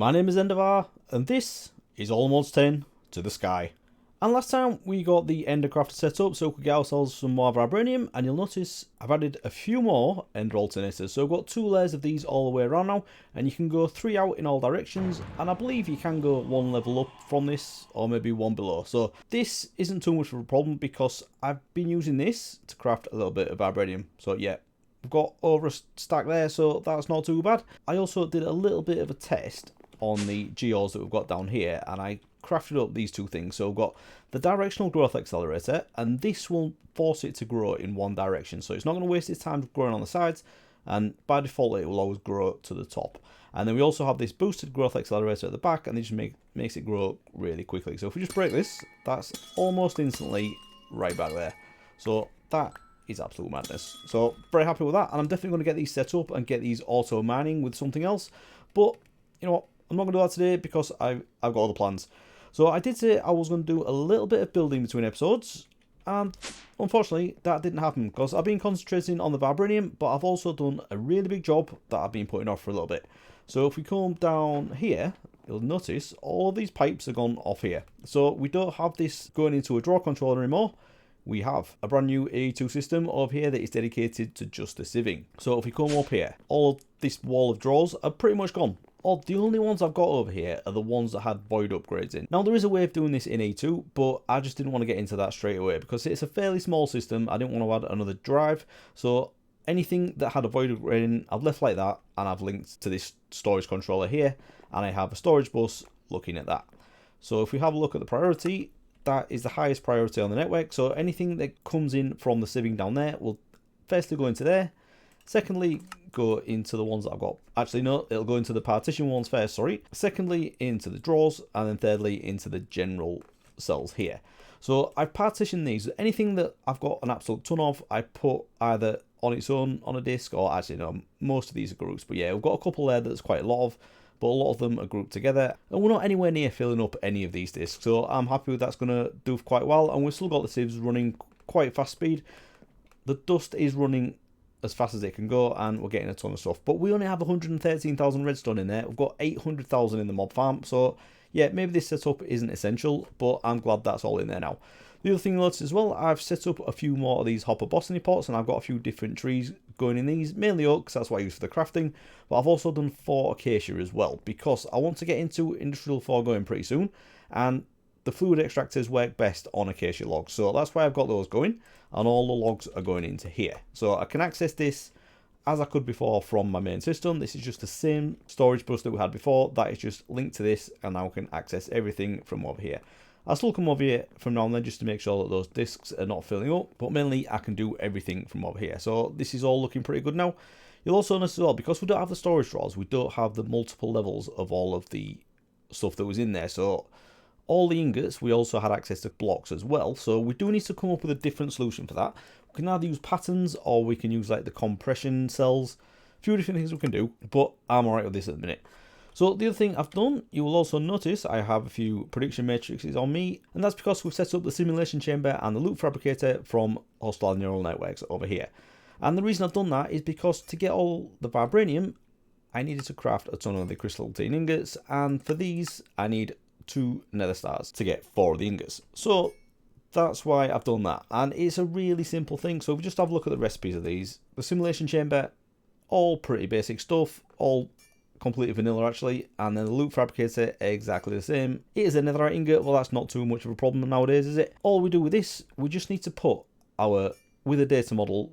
My name is Endervar, and this is Almost 10 to the Sky. And last time we got the Endercraft set up so we could get ourselves some more vibranium, and you'll notice I've added a few more Ender alternators. So I've got 2 layers of these all the way around now, and you can go 3 out in all directions, and I believe you can go 1 level up from this, or maybe 1 below. So this isn't too much of a problem because I've been using this to craft a little bit of vibranium. So yeah, we've got over a stack there, so that's not too bad. I also did a little bit of a test on the geos that we've got down here, and I crafted up these 2 things. So we've got the directional growth accelerator, and this will force it to grow in 1 direction, so it's not going to waste its time growing on the sides, and by default it will always grow to the top. And then we also have this boosted growth accelerator at the back, and it just makes it grow really quickly. So if we just break this, that's almost instantly right back there. So that is absolute madness. So very happy with that, and I'm definitely going to get these set up and get these auto mining with something else. But you know what, I'm not going to do that today because I've got other plans. So I did say I was going to do a little bit of building between episodes, and unfortunately that didn't happen because I've been concentrating on the vibranium, but I've also done a really big job that I've been putting off for a little bit. So if we come down here, you'll notice all of these pipes are gone off here. So we don't have this going into a draw controller anymore. We have a brand new AE2 system over here that is dedicated to just the sieving. So if we come up here, all of this wall of drawers are pretty much gone. Or the only ones I've got over here are the ones that had void upgrades in. Now there is a way of doing this in A2, but I just didn't want to get into that straight away because it's a fairly small system. I didn't want to add another drive. So anything that had a void upgrade in, I've left like that, and I've linked to this storage controller here, and I have a storage bus looking at that. So if we have a look at the priority, that is the highest priority on the network. So anything that comes in from the sieving down there will firstly go into there. Secondly, go into the ones that I've got. Actually, no, it'll go into the partition ones first, sorry. Secondly, into the drawers, and then thirdly, into the general cells here. So I've partitioned these. Anything that I've got an absolute ton of, I put either on its own on a disk, or actually, no, most of these are groups. But yeah, we've got a couple there that's quite a lot of, but a lot of them are grouped together. And we're not anywhere near filling up any of these disks. So I'm happy with that's going to do quite well. And we've still got the sieves running quite fast speed. The dust is running as fast as it can go, and we're getting a ton of stuff, but we only have 113,000 redstone in there. We've got 800,000 in the mob farm, so yeah, maybe this setup isn't essential, but I'm glad that's all in there now. The other thing you'll notice as well, I've set up a few more of these hopper bossiny pots, and I've got a few different trees going in these, mainly oak because that's what I use for the crafting, but I've also done 4 acacia as well because I want to get into industrial foregoing pretty soon, and the fluid extractors work best on acacia logs, so that's why I've got those going, and all the logs are going into here. So I can access this as I could before from my main system. This is just the same storage bus that we had before, that is just linked to this, and now I can access everything from over here. I'll still come over here from now and then just to make sure that those disks are not filling up, but mainly I can do everything from over here. So this is all looking pretty good now. You'll also notice as well, because we don't have the storage drawers, we don't have the multiple levels of all of the stuff that was in there. So all the ingots, we also had access to blocks as well, so we do need to come up with a different solution for that. We can either use patterns, or we can use like the compression cells. A few different things we can do, but I'm alright with this at the minute. So the other thing I've done, you will also notice I have a few prediction matrices on me, and that's because we've set up the simulation chamber and the loop fabricator from hostile neural networks over here. And the reason I've done that is because to get all the vibranium, I needed to craft a ton of the crystalline ingots, and for these I need 2 nether stars to get 4 of the ingots. So that's why I've done that, and it's a really simple thing. So if we just have a look at the recipes of these, the simulation chamber, all pretty basic stuff, all completely vanilla actually, and then the loop fabricator, exactly the same. It is a netherite ingot, well that's not too much of a problem nowadays, is it? All we do with this, we just need to put our wither data model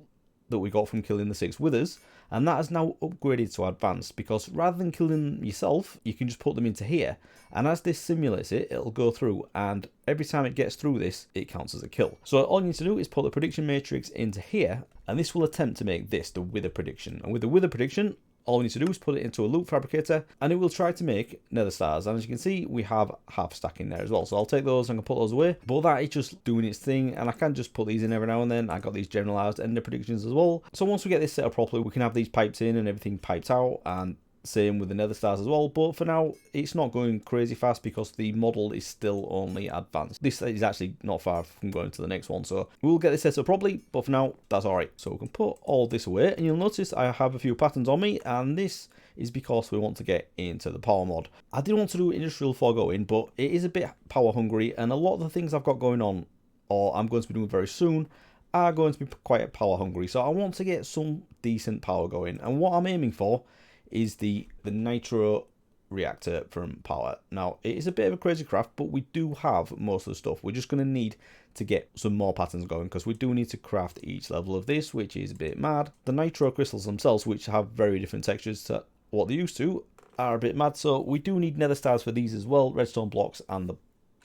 that we got from killing the 6 withers, and that is now upgraded to advanced, because rather than killing them yourself, you can just put them into here, and as this simulates it, it'll go through, and every time it gets through this, it counts as a kill. So all you need to do is put the prediction matrix into here, and this will attempt to make this the wither prediction. And with the wither prediction, all we need to do is put it into a loop fabricator, and it will try to make nether stars. And as you can see, we have half stack in there as well. So I'll take those and I can put those away. But that is just doing its thing, and I can just put these in every now and then. I got these generalized ender predictions as well. So once we get this set up properly, we can have these piped in and everything piped out, and Same with the nether stars as well, but for now it's not going crazy fast because the model is still only advanced. This is actually not far from going to the next one, so we'll get this set up properly, but for now that's alright. So we can put all this away, and you'll notice I have a few patterns on me, and this is because we want to get into the power mod. I did want to do industrial before going, but it is a bit power hungry, and a lot of the things I've got going on, or I'm going to be doing very soon, are going to be quite power hungry. So I want to get some decent power going, and what I'm aiming for is the nitro reactor from POWAH. Now, it is a bit of a crazy craft, but we do have most of the stuff. We're just going to need to get some more patterns going, because we do need to craft each level of this, which is a bit mad. The nitro crystals themselves, which have very different textures to what they used to, are a bit mad. So we do need nether stars for these as well, redstone blocks, and the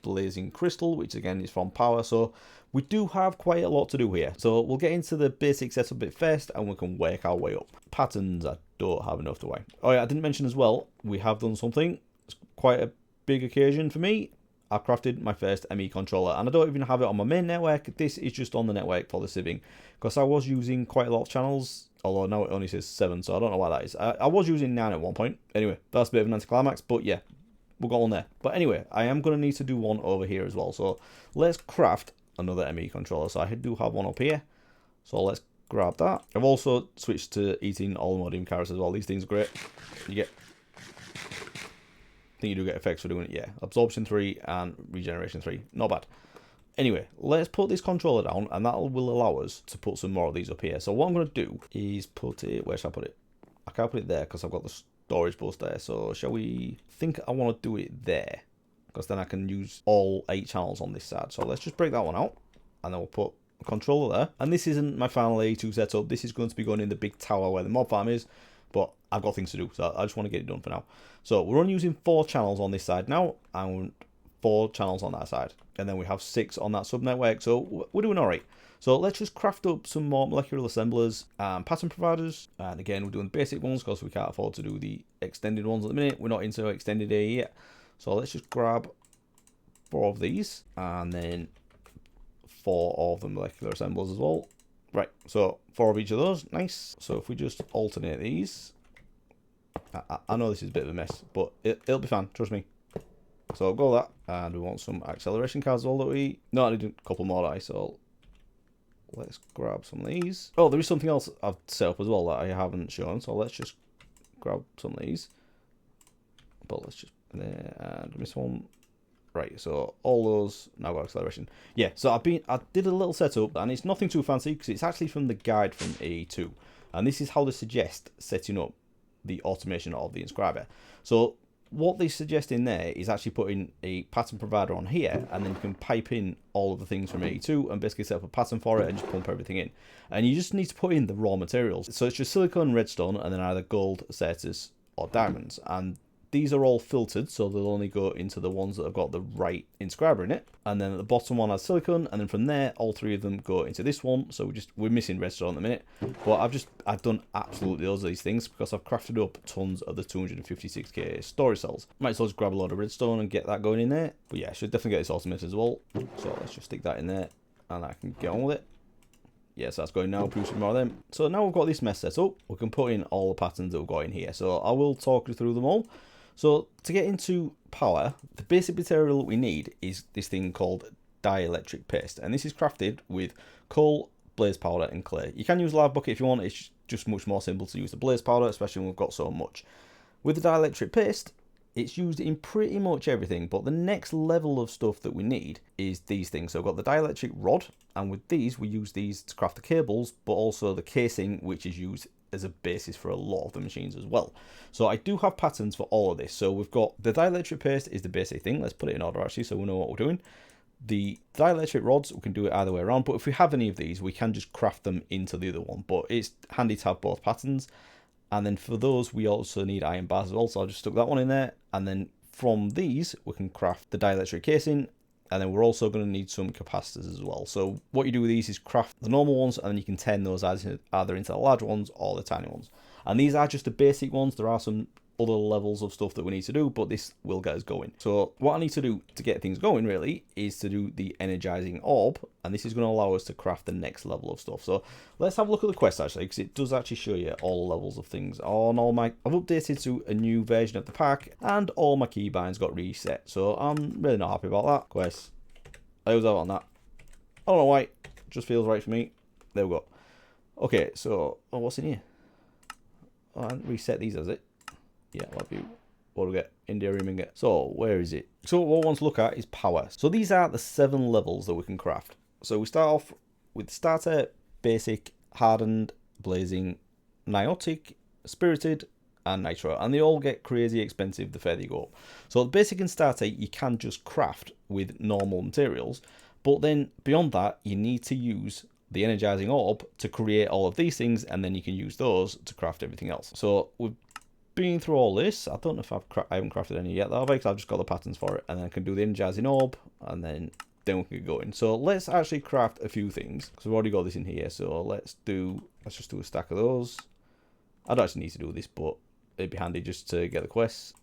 blazing crystal, which again is from POWAH. So we do have quite a lot to do here. So we'll get into the basic setup a bit first, and we can work our way up. Patterns, I don't have enough to weigh. Oh yeah, I didn't mention as well, we have done something. It's quite a big occasion for me. I crafted my first ME controller, and I don't even have it on my main network. This is just on the network for the sieving, because I was using quite a lot of channels, although now it only says 7, so I don't know why that is. I was using 9 at one point. Anyway, that's a bit of an anticlimax, but yeah, we'll go on there. But anyway, I am going to need to do one over here as well, so let's craft another ME controller. So I do have one up here, so let's grab that. I've also switched to eating all the modding carrots as well. These things are great. You get, I think you do get effects for doing it, yeah. Absorption 3 and regeneration 3, not bad. Anyway, let's put this controller down, and that will allow us to put some more of these up here. So what I'm going to do is put it, where should I put it? I can't put it there because I've got the storage bus there. So shall we, I think I want to do it there, because then I can use all 8 channels on this side. So let's just break that one out, and then we'll put a controller there. And this isn't my final A2 setup. This is going to be going in the big tower where the mob farm is, but I've got things to do, so I just want to get it done for now. So we're only using 4 channels on this side now, and 4 channels on that side, and then we have 6 on that sub network, so we're doing all right. So let's just craft up some more molecular assemblers and pattern providers, and again we're doing the basic ones because we can't afford to do the extended ones at the minute. We're not into extended A yet, so let's just grab 4 of these, and then 4 of the molecular assemblers as well. Right, so 4 of each of those, nice. So if we just alternate these, I know this is a bit of a mess, but it'll be fine, trust me. So I'll go that, and we want some acceleration cards as well that we... No, I need a couple more die, so let's grab some of these. Oh, there is something else I've set up as well that I haven't shown, so let's just grab some of these. But let's just... there, and miss one. Right, so all those now got acceleration. Yeah, so I did a little setup, and it's nothing too fancy because it's actually from the guide from A2, and this is how they suggest setting up the automation of the inscriber. So what they suggest in there is actually putting a pattern provider on here, and then you can pipe in all of the things from A2 and basically set up a pattern for it and just pump everything in. And you just need to put in the raw materials. So it's just silicon, redstone, and then either gold, certus, or diamonds. And these are all filtered, so they'll only go into the ones that have got the right inscriber in it. And then at the bottom one has silicon, and then from there, all 3 of them go into this one. So we're missing redstone at the minute. But I've done absolutely loads of these things because I've crafted up tons of the 256k storage cells. Might as well just grab a load of redstone and get that going in there. But yeah, I should definitely get this automated as well. So let's just stick that in there, and I can get on with it. Yes, that's going now, producing more of them. So now we've got this mess set up, we can put in all the patterns that we've got in here. So I will talk you through them all. So to get into POWAH, the basic material that we need is this thing called dielectric paste, and this is crafted with coal, blaze powder, and clay. You can use lava bucket if you want. It's just much more simple to use the blaze powder, especially when we've got so much. With the dielectric paste, it's used in pretty much everything, but the next level of stuff that we need is these things. So we've got the dielectric rod, and with these we use these to craft the cables, but also the casing, which is used as a basis for a lot of the machines as well. So I do have patterns for all of this. So we've got the dielectric paste is the basic thing. Let's put it in order actually so we know what we're doing. The dielectric rods, we can do it either way around, but if we have any of these, we can just craft them into the other one. But it's handy to have both patterns. And then for those, we also need iron bars as well. So I just stuck that one in there. And then from these, we can craft the dielectric casing. And then we're also going to need some capacitors as well. So what you do with these is craft the normal ones, and then you can turn those either into the large ones or the tiny ones. And these are just the basic ones. There are some other levels of stuff that we need to do, but this will get us going. So what I need to do to get things going really is to do the energizing orb, and this is going to allow us to craft the next level of stuff. So let's have a look at the quest actually, because it does actually show you all levels of things. On all my, I've updated to a new version of the pack, and all my keybinds got reset. So I'm really not happy about that. Quest, I was out on that. I don't know why, it just feels right for me. There we go. Okay, so what's in here? Oh, I haven't reset these, has it? Yeah, love you. What do we get? Indiarium ingot. So, where is it? So, what we want to look at is power. So, these are the 7 levels that we can craft. So, we start off with starter, basic, hardened, blazing, niotic, spirited, and nitro. And they all get crazy expensive the further you go up. So, the basic and starter, you can just craft with normal materials. But then, beyond that, you need to use the energizing orb to create all of these things, and then you can use those to craft everything else. So, we've been through all this. I don't know if I haven't crafted any yet, though, because I've just got the patterns for it, and then I can do the energizing orb, and then we can get going. So let's actually craft a few things, because we've already got this in here. So let's just do a stack of those. I don't actually need to do this, but it'd be handy just to get the quests.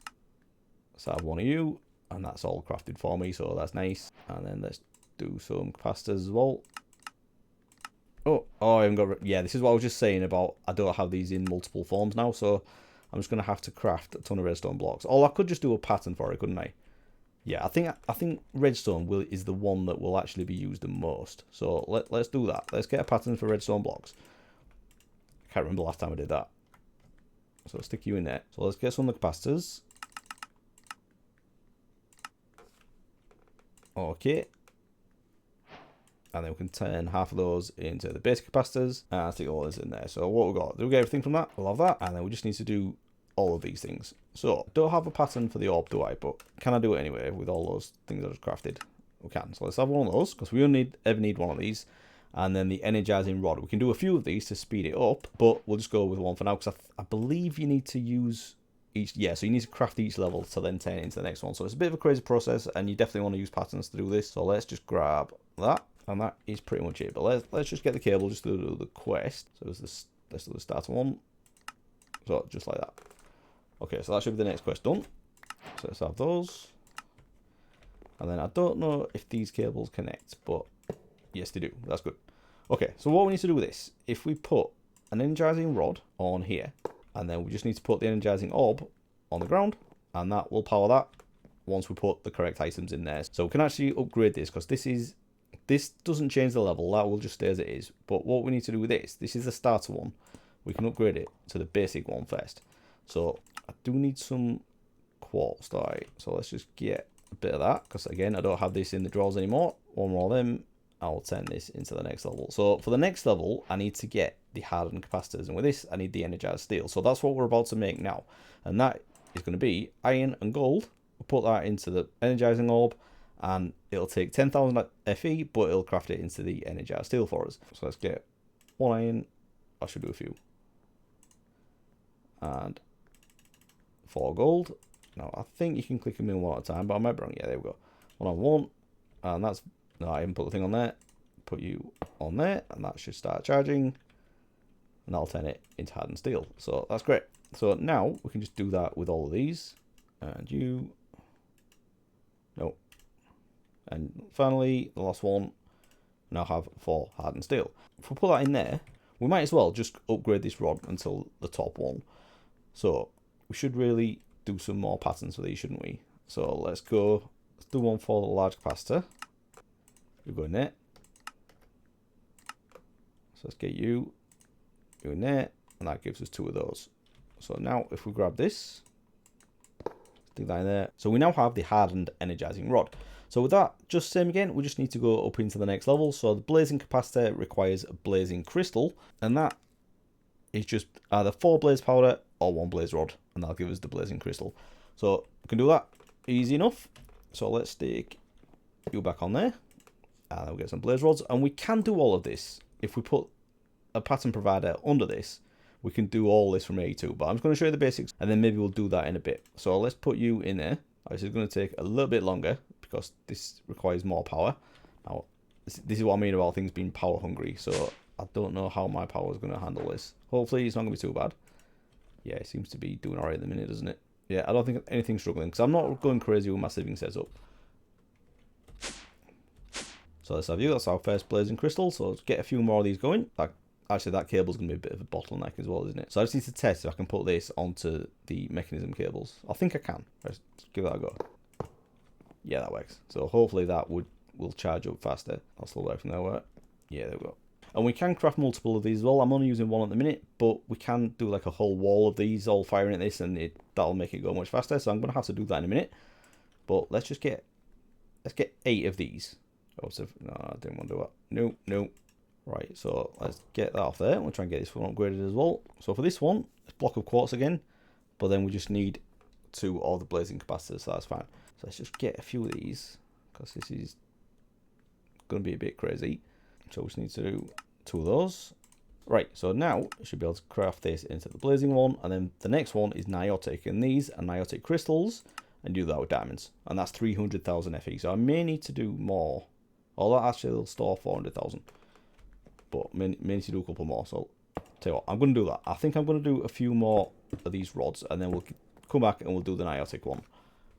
So I have one of you, and that's all crafted for me, so that's nice. And then let's do some capacitors as well. Oh, I haven't got... Yeah, this is what I was just saying about I don't have these in multiple forms now, so I'm just going to have to craft a ton of redstone blocks. Or I could just do a pattern for it, couldn't I? Yeah, I think redstone is the one that will actually be used the most. So let's do that. Let's get a pattern for redstone blocks. I can't remember the last time I did that. So I'll stick you in there. So let's get some of the capacitors. Okay. And then we can turn half of those into the basic capacitors and stick all this in there. So what we've got, do we get everything from that? We'll have that. And then we just need to do all of these things. So don't have a pattern for the orb, do I? But can I do it anyway with all those things I just crafted? We can. So let's have one of those, because we only ever need one of these. And then the energizing rod. We can do a few of these to speed it up, but we'll just go with one for now, because I believe you need to use each... Yeah, so you need to craft each level to then turn it into the next one. So it's a bit of a crazy process, and you definitely want to use patterns to do this. So let's just grab that. And that is pretty much it. But let's just get the cable just to do the quest. So let's do the starter one. So just like that. Okay, so that should be the next quest done. So let's have those. And then I don't know if these cables connect, but yes, they do. That's good. Okay, so what we need to do with this, if we put an energizing rod on here, and then we just need to put the energizing orb on the ground, and that will power that once we put the correct items in there. So we can actually upgrade this, because this doesn't change the level, that will just stay as it is. But what we need to do with this is the starter one. We can upgrade it to the basic one first. So I do need some quartz, so let's just get a bit of that, because again, I don't have this in the drawers anymore. One more of them, I'll turn this into the next level. So for the next level, I need to get the hardened capacitors, and with this, I need the energized steel. So that's what we're about to make now, and that is going to be iron and gold. We'll put that into the energizing orb, and it'll take 10,000 FE, but it'll craft it into the energized steel for us. So let's get one iron. I should do a few. And 4 gold. Now, I think you can click them in one at a time, but I might be wrong. Yeah, there we go. 1 on 1. And that's... No, I haven't put the thing on there. Put you on there, and that should start charging. And I'll turn it into hardened steel. So that's great. So now we can just do that with all of these. And you... No. And finally, the last one, now have 4 hardened steel. If we put that in there, we might as well just upgrade this rod until the top one. So we should really do some more patterns for these, shouldn't we? So let's do one for the large capacitor. You go in there. So let's get you in there, and that gives us 2 of those. So now if we grab this, stick that in there. So we now have the hardened energizing rod. So with that, just same again, we just need to go up into the next level. So the blazing capacitor requires a blazing crystal, and that is just either 4 blaze powder or 1 blaze rod, and that'll give us the blazing crystal. So we can do that easy enough. So let's stick you back on there, and then we'll get some blaze rods, and we can do all of this. If we put a pattern provider under this, we can do all this from A2, but I'm just going to show you the basics, and then maybe we'll do that in a bit. So let's put you in there. This is going to take a little bit longer, because this requires more power. Now, this is what I mean about things being power hungry, so I don't know how my power is going to handle this. Hopefully it's not going to be too bad. Yeah, it seems to be doing alright at the minute, doesn't it? Yeah, I don't think anything's struggling, because I'm not going crazy with my saving setup. So let's have you, that's our first blazing crystal, so let's get a few more of these going. Actually, that cable's going to be a bit of a bottleneck as well, isn't it? So I just need to test if I can put this onto the mechanism cables. I think I can. Let's give that a go. Yeah, that works. So hopefully that will charge up faster. I'll slow down from there. Yeah, there we go. And we can craft multiple of these as well. I'm only using one at the minute, but we can do like a whole wall of these all firing at this, and that'll make it go much faster. So I'm going to have to do that in a minute. But let's get 8 of these. Oh, so, no, I didn't want to do that. No. Right, so let's get that off there. We'll try and get this one upgraded as well. So for this one, it's block of quartz again, but then we just need 2 of the blazing capacitors, so that's fine. So let's just get a few of these, because this is going to be a bit crazy. So we just need to do 2 of those. Right, so now I should be able to craft this into the blazing one, and then the next one is niotic, and these are niotic crystals, and do that with diamonds, and that's 300,000 FE. So I may need to do more. Although actually will store 400,000, but may need to do a couple more. So tell you what, I'm going to do that. I think I'm going to do a few more of these rods, and then we'll come back and we'll do the niotic one.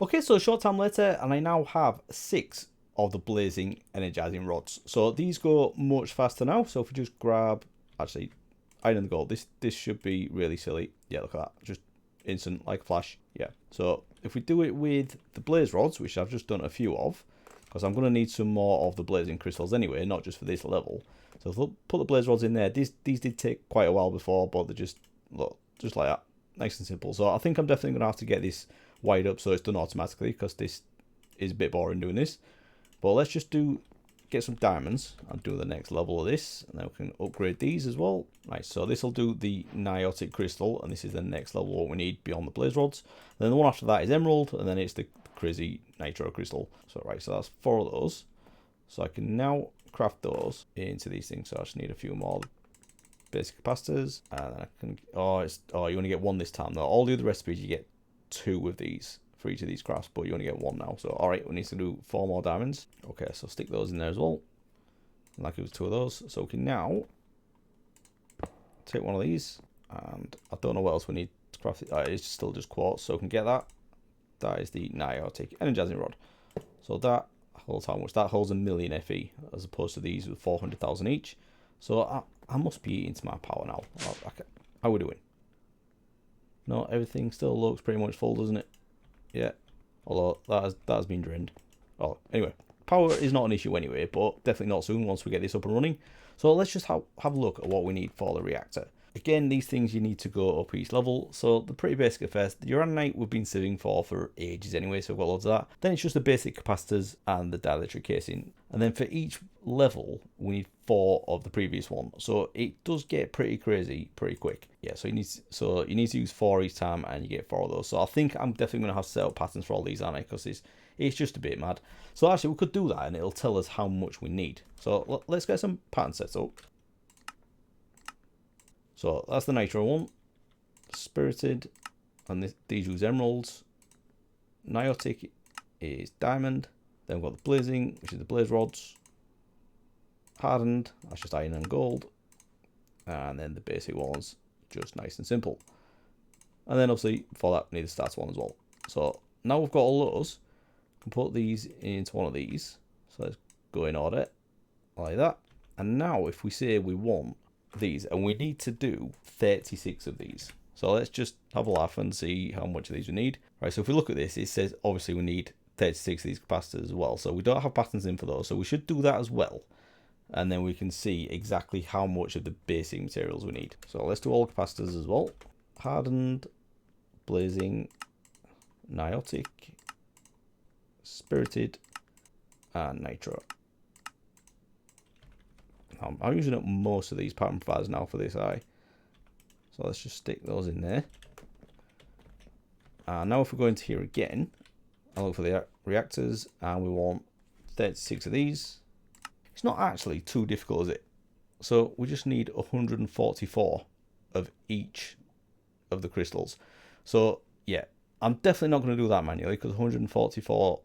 Okay, so a short time later, and I now have 6 of the blazing energizing rods. So these go much faster now. So if we just grab, actually, iron and gold, this should be really silly. Yeah, look at that, just instant like a flash. Yeah, so if we do it with the blaze rods, which I've just done a few of, because I'm going to need some more of the blazing crystals anyway, not just for this level. So if we'll put the blaze rods in there, these did take quite a while before, but they just look just like that, nice and simple. So I think I'm definitely going to have to get this wired up so it's done automatically, because this is a bit boring doing this. But let's just get some diamonds and do the next level of this, and then we can upgrade these as well. Right, so this will do the niotic crystal, and this is the next level what we need beyond the blaze rods. Then the one after that is emerald, and then it's the crazy nitro crystal. So right, so that's 4 of those. So I can now craft those into these things. So I just need a few more basic capacitors, and then I can you only get 1 this time though. All the other recipes you get 2 of these for each of these crafts, but you only get 1 now. So alright, we need to do 4 more diamonds. Okay, so stick those in there as well, like it was 2 of those. So we can now take one of these, and I don't know what else we need to craft it. It's still just quartz, so we can get that. That is the niotic energizing rod. So that holds how much? That holds 1,000,000 FE, as opposed to these with 400,000 each. So I must be into my power now. How are we doing? No, everything still looks pretty much full, doesn't it? Yeah. Although that has been drained. Oh, anyway, power is not an issue anyway, but definitely not soon once we get this up and running. So let's just have a look at what we need for the reactor. Again, these things you need to go up each level, so the pretty basic at first. The uranite we've been saving for ages anyway, so we've got loads of that. Then it's just the basic capacitors and the dielectric casing. And then for each level, we need 4 of the previous one. So it does get pretty crazy pretty quick. Yeah, so you need to use 4 each time, and you get 4 of those. So I think I'm definitely going to have to set up patterns for all these, aren't I? Because it's just a bit mad. So actually, we could do that, and it'll tell us how much we need. So let's get some patterns set up. So that's the nitro one, spirited, and these use emeralds. Niotic is diamond. Then we've got the blazing, which is the blaze rods. Hardened, that's just iron and gold. And then the basic ones, just nice and simple. And then obviously for that we need the stats one as well. So now we've got all those, we can put these into one of these. So let's go in order, like that. And now if we say we want these, and we need to do 36 of these, so let's just have a laugh and see how much of these we need. Right, so if we look at this, it says obviously we need 36 of these capacitors as well, so we don't have patterns in for those, so we should do that as well, and then we can see exactly how much of the basic materials we need. So let's do all capacitors as well. Hardened, blazing, niotic, spirited, and nitro. I'm using up most of these pattern providers now for this eye. So let's just stick those in there. Now if we go into here again, I'll look for the reactors, and we want 36 of these. It's not actually too difficult, is it? So we just need 144 of each of the crystals. So yeah, I'm definitely not going to do that manually, because 144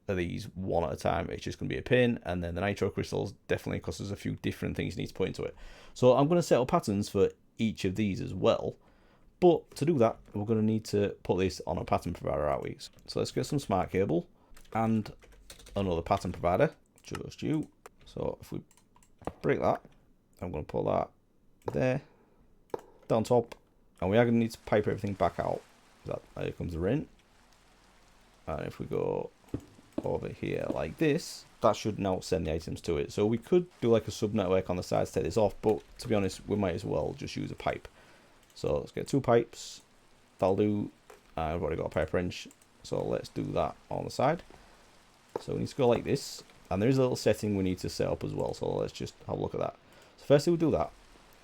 of these one at a time, it's just going to be a pain. And then the nitro crystals definitely, because there's a few different things you need to put into it. So I'm going to set up patterns for each of these as well, but to do that we're going to need to put this on a pattern provider, aren't we? So let's get some smart cable and another pattern provider, just you. So if we break that, I'm going to put that there, down top, and we are going to need to pipe everything back out. Here comes the rain. And if we go over here like this, that should now send the items to it. So we could do like a sub network on the side to take this off, but to be honest, we might as well just use a pipe. So let's get 2 pipes. That'll do. I've already got a pipe wrench, so let's do that on the side. So we need to go like this, and there is a little setting we need to set up as well, so let's just have a look at that. So firstly we'll do that,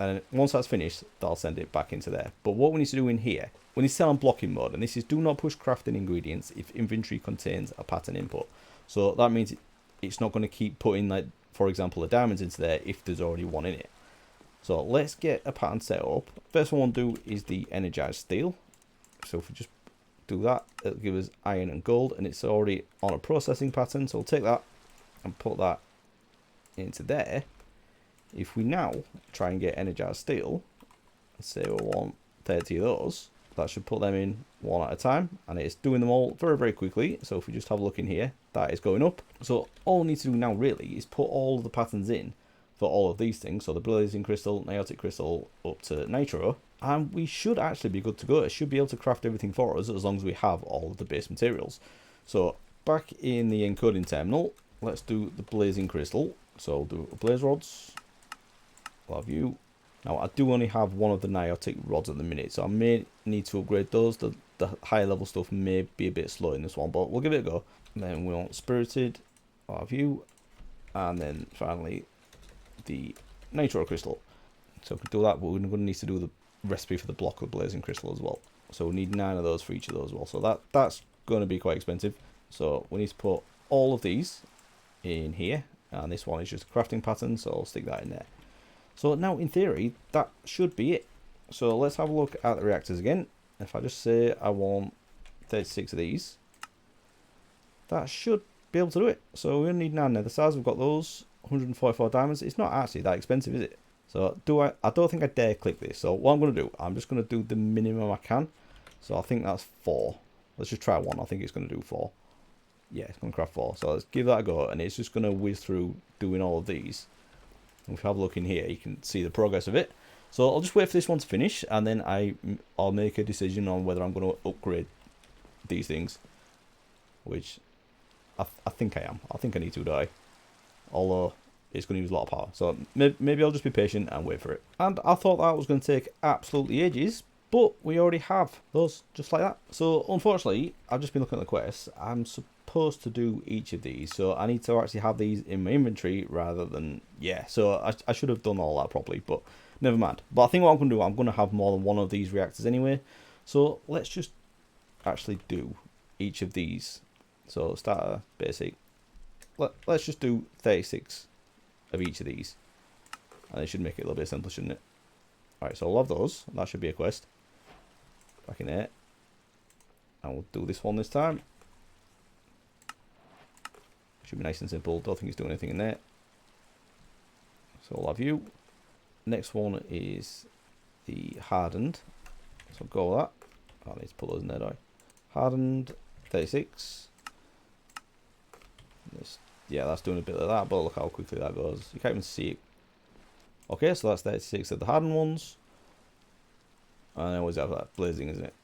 and once that's finished, that'll send it back into there. But what we need to do in here, we need to set on blocking mode, and this is do not push crafting ingredients if inventory contains a pattern input. So that means it's not going to keep putting, like, for example, the diamonds into there if there's already one in it. So let's get a pattern set up. First one we'll do is the energized steel. So if we just do that, it'll give us iron and gold, and it's already on a processing pattern. So we'll take that and put that into there. If we now try and get energized steel, let's say we want 30 of those, that should put them in one at a time, and it's doing them all very, very quickly. So if we just have a look in here, that is going up. So all we need to do now really is put all of the patterns in for all of these things. So the blazing crystal, niotic crystal, up to nitro, and we should actually be good to go. It should be able to craft everything for us as long as we have all of the base materials. So back in the encoding terminal, let's do the blazing crystal. So we'll do blaze rods. I'll have you. Now I do only have one of the niotic rods at the minute, so I may need to upgrade those. The higher level stuff may be a bit slow in this one, but we'll give it a go. And then we want spirited. I'll have you. And then finally the nitro crystal. So if we do that, but we're going to need to do the recipe for the block of blazing crystal as well. So we need 9 of those for each of those as well. So that's going to be quite expensive. So we need to put all of these in here, and this one is just a crafting pattern, so I'll stick that in there. So now in theory that should be it. So let's have a look at the reactors again. If I just say I want 36 of these, that should be able to do it. So we only need 9 nether stars. We've got those 144 diamonds. It's not actually that expensive, is it? So I don't think I dare click this. So what I'm going to do, I'm just going to do the minimum I can. So I think that's 4. Let's just try 1. I think it's going to do 4. Yeah, it's going to craft 4. So let's give that a go, and it's just going to whiz through doing all of these. And if you have a look in here, you can see the progress of it. So I'll just wait for this one to finish, and then I'll make a decision on whether I'm going to upgrade these things, which I think I am. I think I need to die, although it's going to use a lot of power. So maybe I'll just be patient and wait for it. And I thought that was going to take absolutely ages, but we already have those just like that. So unfortunately, I've just been looking at the quests. I'm supposed to do each of these, so I need to actually have these in my inventory rather than, yeah, so I should have done all that properly, but never mind. But I think what I'm going to do, I'm going to have more than one of these reactors anyway, so let's just actually do each of these. So starter, basic, let's just do 36 of each of these, and it should make it a little bit simpler, shouldn't it? Alright, so I'll have those. That should be a quest back in there, and we'll do this one this time. Should be nice and simple. Don't think it's doing anything in there. So I'll have you. Next one is the hardened. So go with that. I need to put those in there, do I? Hardened 36. This, yeah, that's doing a bit of that, but look how quickly that goes. You can't even see it. Okay, so that's 36 of the hardened ones. And I always have that blazing, isn't it?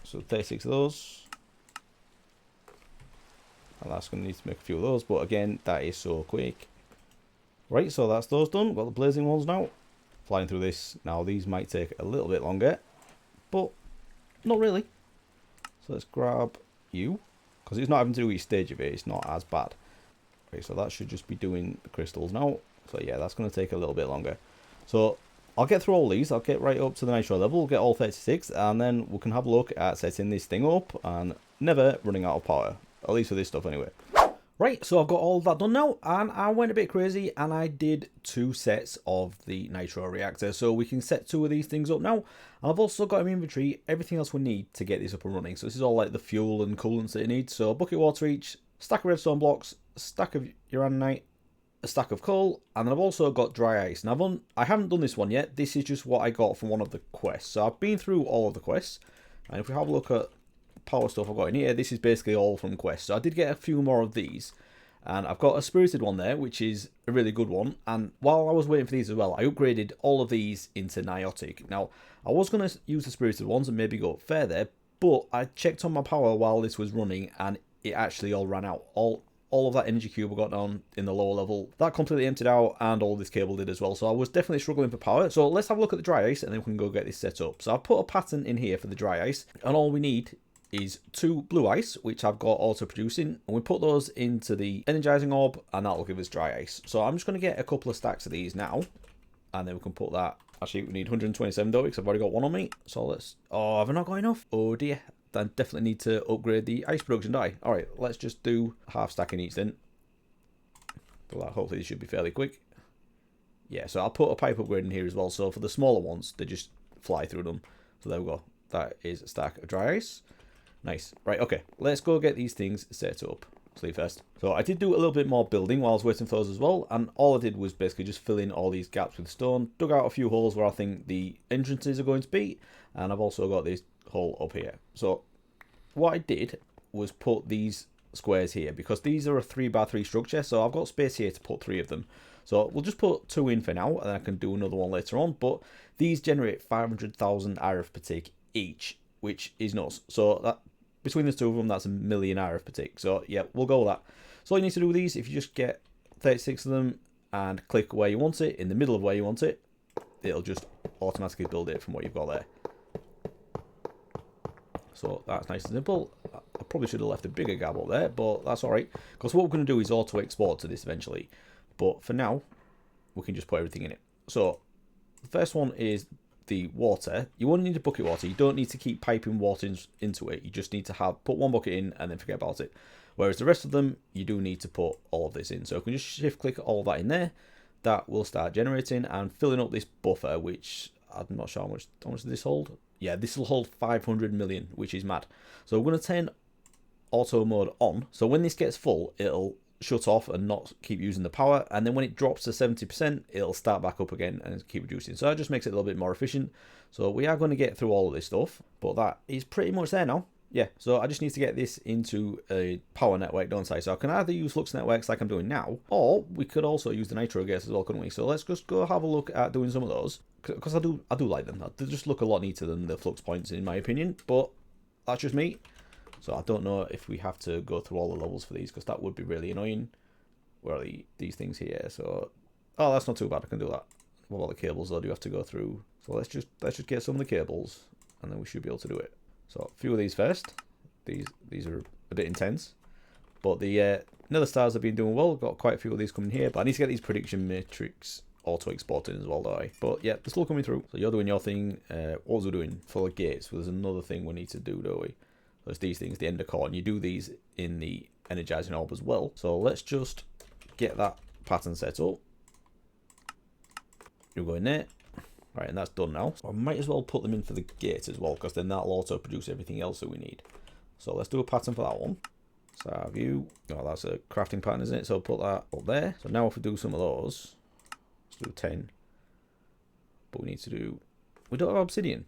So 36 of those. And that's going to need to make a few of those, but again, that is so quick. Right, so that's those done. Got the blazing ones now. Flying through this. Now, these might take a little bit longer, but not really. So let's grab you, because it's not having to do each stage of it. It's not as bad. Okay, so that should just be doing the crystals now. So yeah, that's going to take a little bit longer. So I'll get through all these. I'll get right up to the nitro level. We'll get all 36, and then we can have a look at setting this thing up and never running out of power. At least for this stuff anyway. Right, so I've got all of that done now, and I went a bit crazy and I did 2 sets of the nitro reactor. So we can set 2 of these things up now. And I've also got in my inventory everything else we need to get this up and running. So this is all like the fuel and coolants that it needs. So a bucket of water each, stack of redstone blocks, a stack of uraninite, a stack of coal, and then I've also got dry ice. Now I haven't done this one yet. This is just what I got from one of the quests. So I've been through all of the quests, and if we have a look at power stuff I've got in here, this is basically all from quests. So I did get a few more of these, and I've got a spirited one there, which is a really good one. And while I was waiting for these as well, I upgraded all of these into niotic. Now I was going to use the spirited ones and maybe go up further, but I checked on my power while this was running, and it actually all ran out. all of that energy cube we got down in the lower level, that completely emptied out, and all this cable did as well. So I was definitely struggling for power. So let's have a look at the dry ice, and then we can go get this set up. So I've put a pattern in here for the dry ice, and all we need is 2 blue ice, which I've got auto producing, and we put those into the energizing orb, and that'll give us dry ice. So I'm just going to get a couple of stacks of these now, and then we can put that. Actually, we need 127 though, because I've already got one on me. So let's... Oh, have I not got enough? Oh dear. Then definitely need to upgrade the ice production die. Alright, let's just do half stack in each then. But hopefully this should be fairly quick. Yeah, so I'll put a pipe upgrade in here as well. So for the smaller ones, they just fly through them. So there we go. That is a stack of dry ice. Nice. Right, okay. Let's go get these things set up. Sleep first. So I did do a little bit more building while I was waiting for those as well. And all I did was basically just fill in all these gaps with stone. Dug out a few holes where I think the entrances are going to be. And I've also got this hole up here. So what I did was put these squares here, because these are a 3x3 structure. So I've got space here to put 3 of them. So we'll just put 2 in for now, and then I can do another one later on. But these generate 500,000 RF per tick each, which is nuts. So that between the 2 of them, that's 1 million RF per tick. So yeah, we'll go with that. So all you need to do with these, if you just get 36 of them and click where you want it, in the middle of where you want it, it'll just automatically build it from what you've got there. So that's nice and simple. I probably should have left a bigger gap up there, but that's alright. Because what we're going to do is auto export to this eventually. But for now, we can just put everything in it. So the first one is the water. You only need a bucket water. You don't need to keep piping water into it. You just need to put 1 bucket in and then forget about it. Whereas the rest of them, you do need to put all of this in. So if we just shift click all that in there, that will start generating and filling up this buffer, which I'm not sure how much does this hold. Yeah, this will hold 500 million, which is mad. So we're going to turn auto mode on. So when this gets full, it'll shut off and not keep using the power. And then when it drops to 70%, it'll start back up again and keep reducing. So that just makes it a little bit more efficient. So we are going to get through all of this stuff, but that is pretty much there now. Yeah, so I just need to get this into a power network, don't I? So I can either use flux networks like I'm doing now, or we could also use the nitro gates as well, couldn't we? So let's just go have a look at doing some of those, because I do like them. They just look a lot neater than the flux points in my opinion, but that's just me. So I don't know if we have to go through all the levels for these, because that would be really annoying. Where are these things here? So, oh, that's not too bad. I can do that. What about the cables though? Do you have to go through? So let's just get some of the cables, and then we should be able to do it. So a few of these first. These are a bit intense, but the nether stars have been doing well. Got quite a few of these coming here, but I need to get these prediction matrix auto exported as well, though. But yeah, they're still coming through. So you're doing your thing. What was we doing for the gates? Well, there's another thing we need to do, don't we? There's these things, the ender core, and you do these in the energizing orb as well. So let's just get that pattern set up. You go in there. Right, and that's done now. So I might as well put them in for the gate as well, because then that'll also produce everything else that we need. So let's do a pattern for that one. So view. Oh, that's a crafting pattern, isn't it? So put that up there. So now if we do some of those, let's do 10. But we need to do... We don't have obsidian.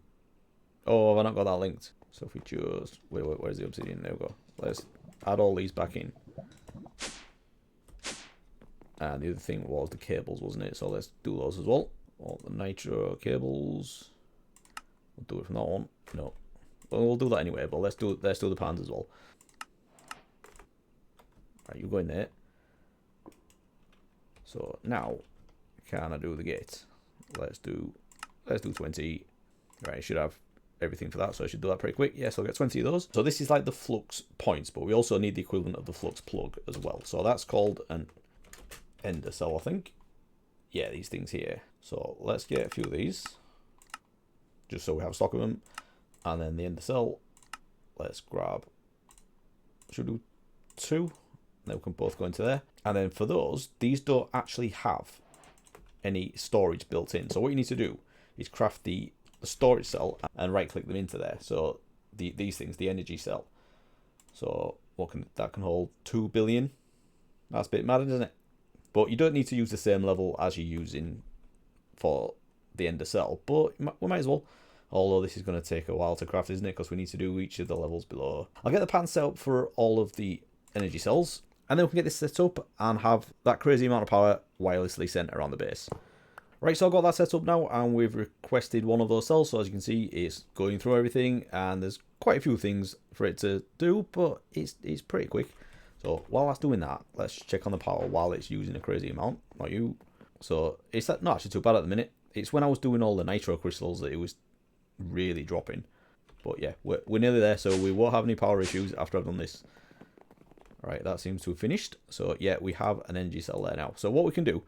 Oh, have I not got that linked? So if we just... Wait, where's the obsidian? There we go. Let's add all these back in. And the other thing was the cables, wasn't it? So let's do those as well. All the nitro cables. We'll do it from that one. No. Well, we'll do that anyway, but let's do the pans as well. Right, you go in there. So now, can I do the gate? Let's do 20. Right, I should have everything for that, so I should do that pretty quick. Yes, I'll get 20 of those. So this is like the flux points, but we also need the equivalent of the flux plug as well. So that's called an ender cell, I think. Yeah, these things here. So let's get a few of these, just so we have stock of them. And then the ender cell, let's grab, should we do 2? Then we can both go into there. And then for those, these don't actually have any storage built in. So what you need to do is craft the storage cell and right click them into there. So these things, the energy cell. So that can hold 2 billion. That's a bit mad, isn't it? But you don't need to use the same level as you're using for the ender cell. But we might as well. Although this is going to take a while to craft, isn't it? Because we need to do each of the levels below. I'll get the pattern set up for all of the energy cells. And then we can get this set up and have that crazy amount of power wirelessly sent around the base. Right, so I've got that set up now, and we've requested one of those cells. So as you can see, it's going through everything, and there's quite a few things for it to do, but it's pretty quick. So while that's doing that, let's check on the power while it's using a crazy amount. Not you. So it's not actually too bad at the minute. It's when I was doing all the nitro crystals that it was really dropping. But yeah, we're nearly there, so we won't have any power issues after I've done this. Right, that seems to have finished. So yeah, we have an energy cell there now. So what we can do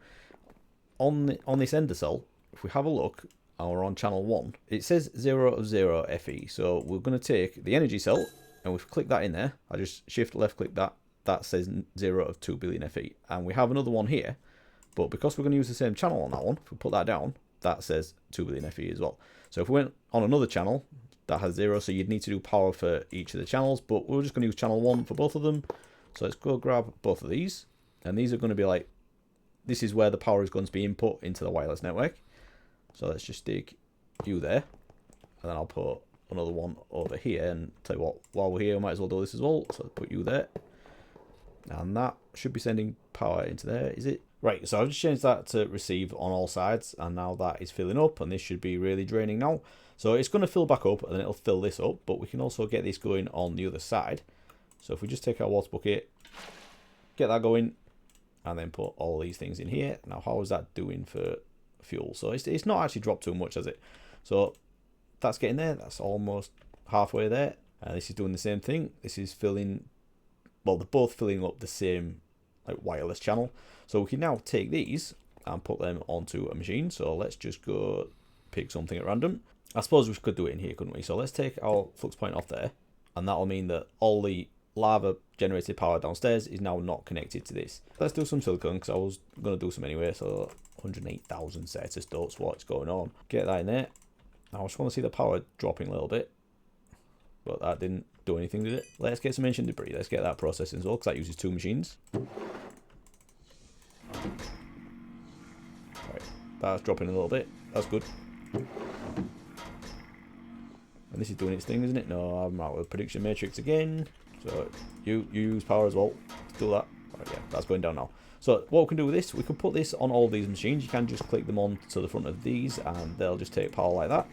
on this ender cell, if we have a look, and we're on channel 1, it says 0 of 0 FE. So we're going to take the energy cell, and we've clicked that in there. I just shift left click that. That says 0 of 2 billion FE. And we have another one here, but because we're going to use the same channel on that one, if we put that down, that says 2 billion FE as well. So if we went on another channel, that has 0, so you'd need to do power for each of the channels, but we're just going to use channel 1 for both of them. So let's go grab both of these, and these are going to be like, this is where the power is going to be input into the wireless network. So let's just stick you there, and then I'll put another one over here, and tell you what, while we're here, we might as well do this as well. So I'll put you there, and that should be sending power into there, is it? Right, so I've just changed that to receive on all sides, and now that is filling up, and this should be really draining now. So it's going to fill back up, and then it'll fill this up, but we can also get this going on the other side. So if we just take our water bucket, get that going, and then put all these things in here. Now, how is that doing for fuel? So it's not actually dropped too much, has it? So that's getting there. That's almost halfway there. And this is doing the same thing. This is filling, well, they're both filling up the same like wireless channel. So we can now take these and put them onto a machine. So let's just go pick something at random. I suppose we could do it in here, couldn't we? So let's take our flux point off there, and that'll mean that all the lava generated power downstairs is now not connected to this. Let's do some silicon, because I was going to do some anyway. So 108,000 sets, that's what's going on. Get that in there. Now I just want to see the power dropping a little bit, but that didn't do anything, did it? Let's get some ancient debris. Let's get that processing as well, because that uses 2 machines. Right, that's dropping a little bit. That's good. And this is doing its thing, isn't it? No, I'm out with prediction matrix again. So you use power as well. Let's do that. Right, yeah, that's going down now. So what we can do with this, we can put this on all these machines. You can just click them on to the front of these, and they'll just take power like that.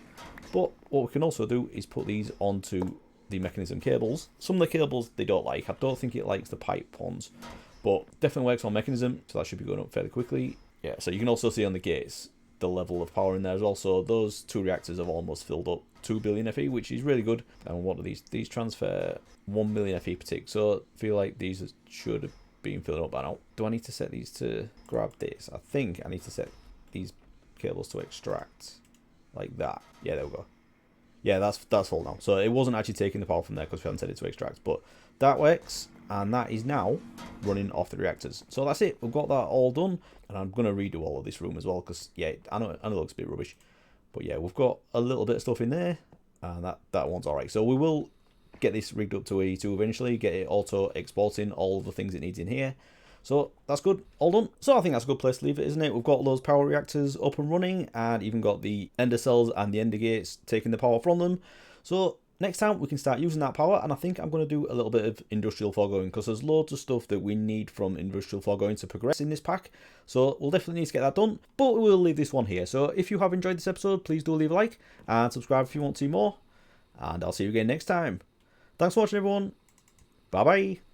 But what we can also do is put these onto the mechanism cables. Some of the cables they don't like. I don't think it likes the pipe ones, but definitely works on mechanism. So that should be going up fairly quickly. Yeah. So you can also see on the gates the level of power in there as well. So those 2 reactors have almost filled up 2 billion FE, which is really good. And what are these? These transfer 1 million FE per tick. So I feel like these should have been filled up by now. Do I need to set these to grab this? I think I need to set these cables to extract like that. Yeah, there we go. Yeah, that's full now. So it wasn't actually taking the power from there because we haven't set it to extract, but that works. And that is now running off the reactors. So that's it. We've got that all done. And I'm going to redo all of this room as well, because, yeah, I know it looks a bit rubbish. But, yeah, we've got a little bit of stuff in there. And that one's all right. So we will get this rigged up to AE2 eventually. Get it auto-exporting all the things it needs in here. So that's good. All done. So I think that's a good place to leave it, isn't it? We've got those power reactors up and running. And even got the ender cells and the ender gates taking the power from them. So next time we can start using that power, and I think I'm going to do a little bit of industrial foregoing, because there's loads of stuff that we need from industrial foregoing to progress in this pack. So we'll definitely need to get that done, but we'll leave this one here. So if you have enjoyed this episode, please do leave a like and subscribe if you want to see more, and I'll see you again next time. Thanks for watching, everyone. Bye bye.